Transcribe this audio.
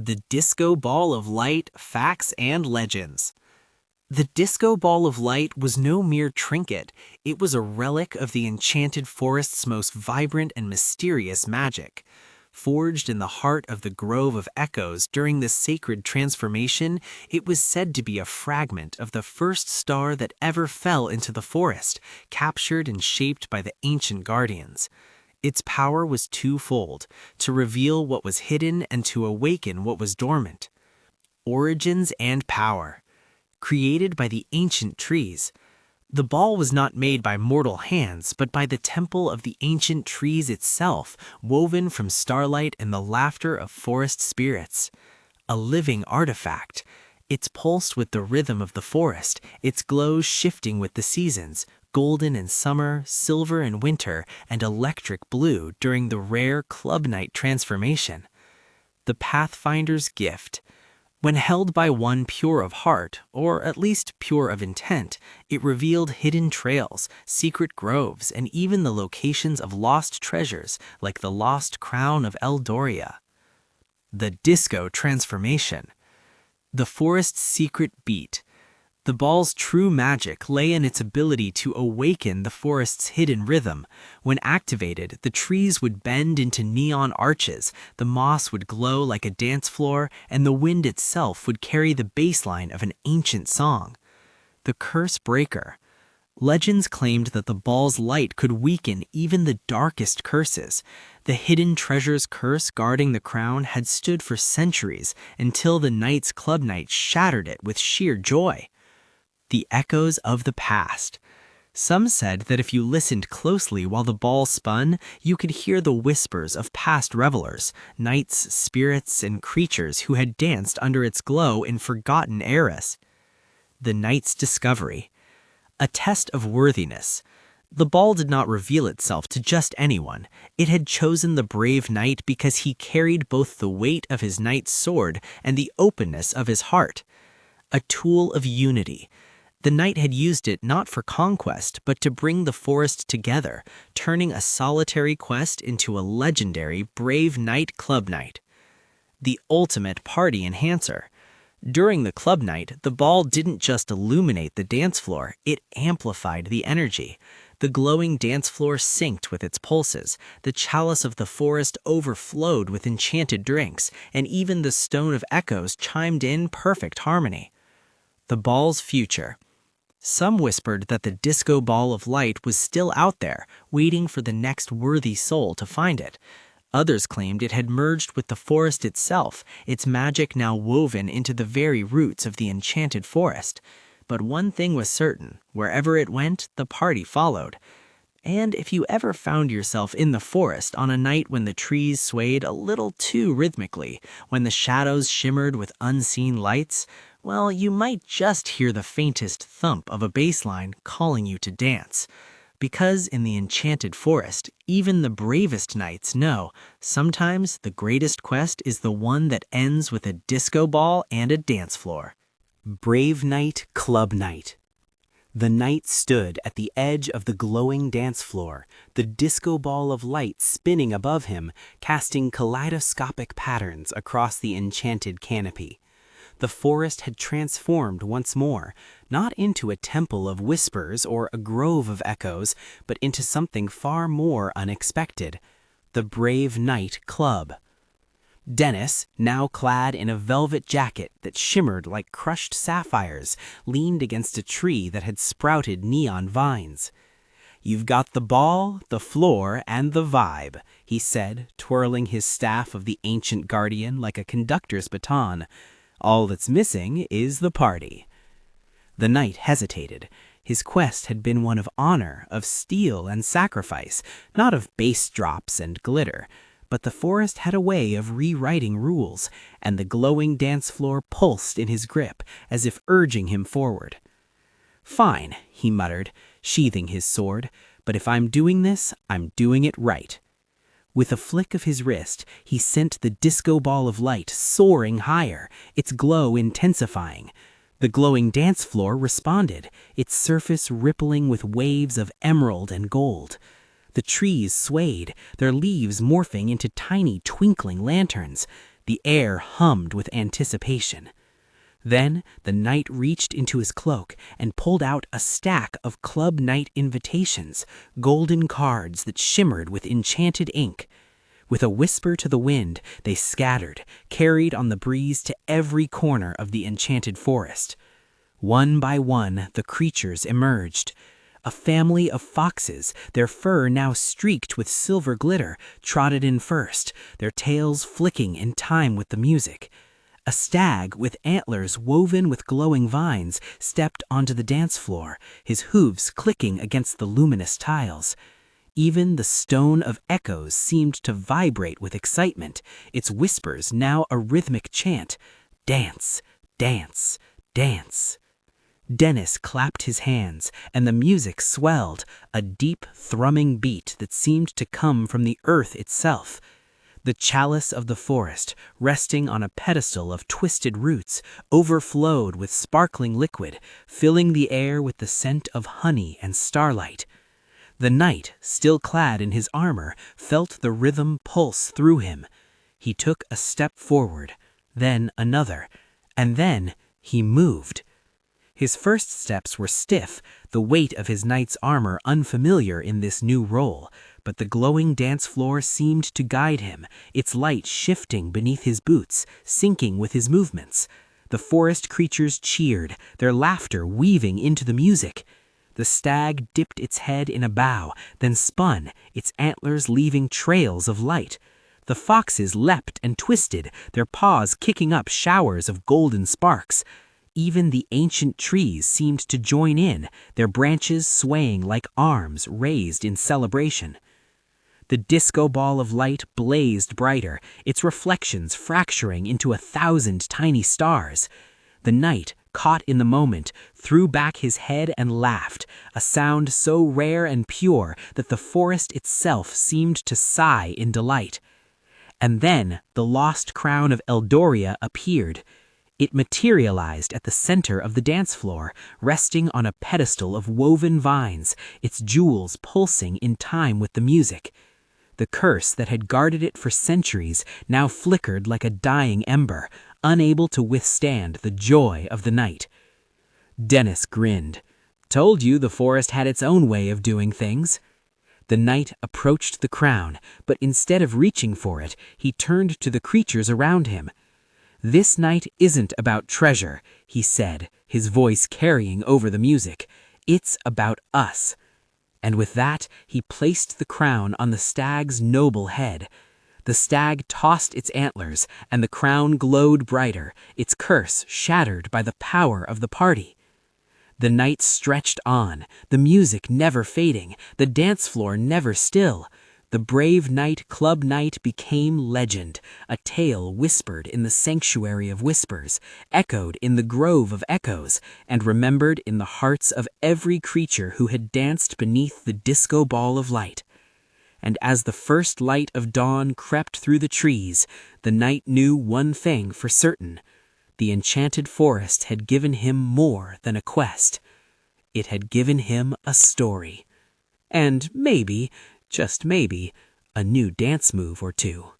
The Disco Ball of Light, Facts and Legends. The Disco Ball of Light was no mere trinket, it was a relic of the Enchanted Forest's most vibrant and mysterious magic. Forged in the heart of the Grove of Echoes during the sacred transformation, it was said to be a fragment of the first star that ever fell into the forest, captured and shaped by the ancient guardians. Its power was twofold, to reveal what was hidden and to awaken what was dormant. Origins and power. Created by the ancient trees. The ball was not made by mortal hands, but by the temple of the ancient trees itself, woven from starlight and the laughter of forest spirits. A living artifact. It's pulsed with the rhythm of the forest, its glow shifting with the seasons, golden in summer, silver in winter, and electric blue during the rare club night transformation. The Pathfinder's gift. When held by one pure of heart, or at least pure of intent, it revealed hidden trails, secret groves, and even the locations of lost treasures like the lost crown of Eldoria. The Disco Transformation. The forest's secret beat. The ball's true magic lay in its ability to awaken the forest's hidden rhythm. When activated, the trees would bend into neon arches, the moss would glow like a dance floor, and the wind itself would carry the bass line of an ancient song. The Curse Breaker. Legends claimed that the ball's light could weaken even the darkest curses. The hidden treasure's curse guarding the crown had stood for centuries until the knight's club night shattered it with sheer joy. The echoes of the past. Some said that if you listened closely while the ball spun, you could hear the whispers of past revelers, knights, spirits, and creatures who had danced under its glow in forgotten eras. The knight's discovery. A test of worthiness. The ball did not reveal itself to just anyone. It had chosen the brave knight because he carried both the weight of his knight's sword and the openness of his heart. A tool of unity. The knight had used it not for conquest, but to bring the forest together, turning a solitary quest into a legendary brave knight club night. The ultimate party enhancer. During the club night, the ball didn't just illuminate the dance floor, it amplified the energy. The glowing dance floor synced with its pulses, the chalice of the forest overflowed with enchanted drinks, and even the stone of echoes chimed in perfect harmony. The ball's future. Some whispered that the Disco Ball of Light was still out there, waiting for the next worthy soul to find it. Others claimed it had merged with the forest itself, its magic now woven into the very roots of the Enchanted Forest. But one thing was certain, wherever it went, the party followed. And if you ever found yourself in the forest on a night when the trees swayed a little too rhythmically, when the shadows shimmered with unseen lights, well, you might just hear the faintest thump of a bass line calling you to dance. Because in the Enchanted Forest, even the bravest knights know sometimes the greatest quest is the one that ends with a disco ball and a dance floor. Brave Knight, Club Night. The knight stood at the edge of the glowing dance floor, the disco ball of light spinning above him, casting kaleidoscopic patterns across the enchanted canopy. The forest had transformed once more, not into a temple of whispers or a grove of echoes, but into something far more unexpected, the Brave Knight Club. Dennis, now clad in a velvet jacket that shimmered like crushed sapphires, leaned against a tree that had sprouted neon vines. "You've got the ball, the floor, and the vibe," he said, twirling his staff of the ancient guardian like a conductor's baton. "All that's missing is the party." The knight hesitated. His quest had been one of honor, of steel and sacrifice, not of bass drops and glitter. But the forest had a way of rewriting rules, and the glowing dance floor pulsed in his grip, as if urging him forward. "Fine," he muttered, sheathing his sword, "but if I'm doing this, I'm doing it right." With a flick of his wrist, he sent the disco ball of light soaring higher, its glow intensifying. The glowing dance floor responded, its surface rippling with waves of emerald and gold. The trees swayed, their leaves morphing into tiny twinkling lanterns. The air hummed with anticipation. Then the knight reached into his cloak and pulled out a stack of club night invitations, golden cards that shimmered with enchanted ink. With a whisper to the wind, they scattered, carried on the breeze to every corner of the enchanted forest. One by one, the creatures emerged. A family of foxes, their fur now streaked with silver glitter, trotted in first, their tails flicking in time with the music. A stag with antlers woven with glowing vines stepped onto the dance floor, his hooves clicking against the luminous tiles. Even the stone of echoes seemed to vibrate with excitement, its whispers now a rhythmic chant. Dance, dance, dance. Dennis clapped his hands, and the music swelled, a deep, thrumming beat that seemed to come from the earth itself. The chalice of the forest, resting on a pedestal of twisted roots, overflowed with sparkling liquid, filling the air with the scent of honey and starlight. The knight, still clad in his armor, felt the rhythm pulse through him. He took a step forward, then another, and then he moved. His first steps were stiff, the weight of his knight's armor unfamiliar in this new role, but the glowing dance floor seemed to guide him, its light shifting beneath his boots, syncing with his movements. The forest creatures cheered, their laughter weaving into the music. The stag dipped its head in a bow, then spun, its antlers leaving trails of light. The foxes leapt and twisted, their paws kicking up showers of golden sparks. Even the ancient trees seemed to join in, their branches swaying like arms raised in celebration. The disco ball of light blazed brighter, its reflections fracturing into 1,000 tiny stars. The knight, caught in the moment, threw back his head and laughed, a sound so rare and pure that the forest itself seemed to sigh in delight. And then the lost crown of Eldoria appeared. It materialized at the center of the dance floor, resting on a pedestal of woven vines, its jewels pulsing in time with the music. The curse that had guarded it for centuries now flickered like a dying ember, unable to withstand the joy of the night. Dennis grinned. "Told you the forest had its own way of doing things." The knight approached the crown, but instead of reaching for it, he turned to the creatures around him. "This night isn't about treasure," he said, his voice carrying over the music. "It's about us." And with that, he placed the crown on the stag's noble head. The stag tossed its antlers, and the crown glowed brighter, its curse shattered by the power of the party. The night stretched on, the music never fading, the dance floor never still. The brave knight club night became legend, a tale whispered in the sanctuary of whispers, echoed in the grove of echoes, and remembered in the hearts of every creature who had danced beneath the disco ball of light. And as the first light of dawn crept through the trees, the knight knew one thing for certain. The enchanted forest had given him more than a quest. It had given him a story. And maybe, just maybe, a new dance move or two.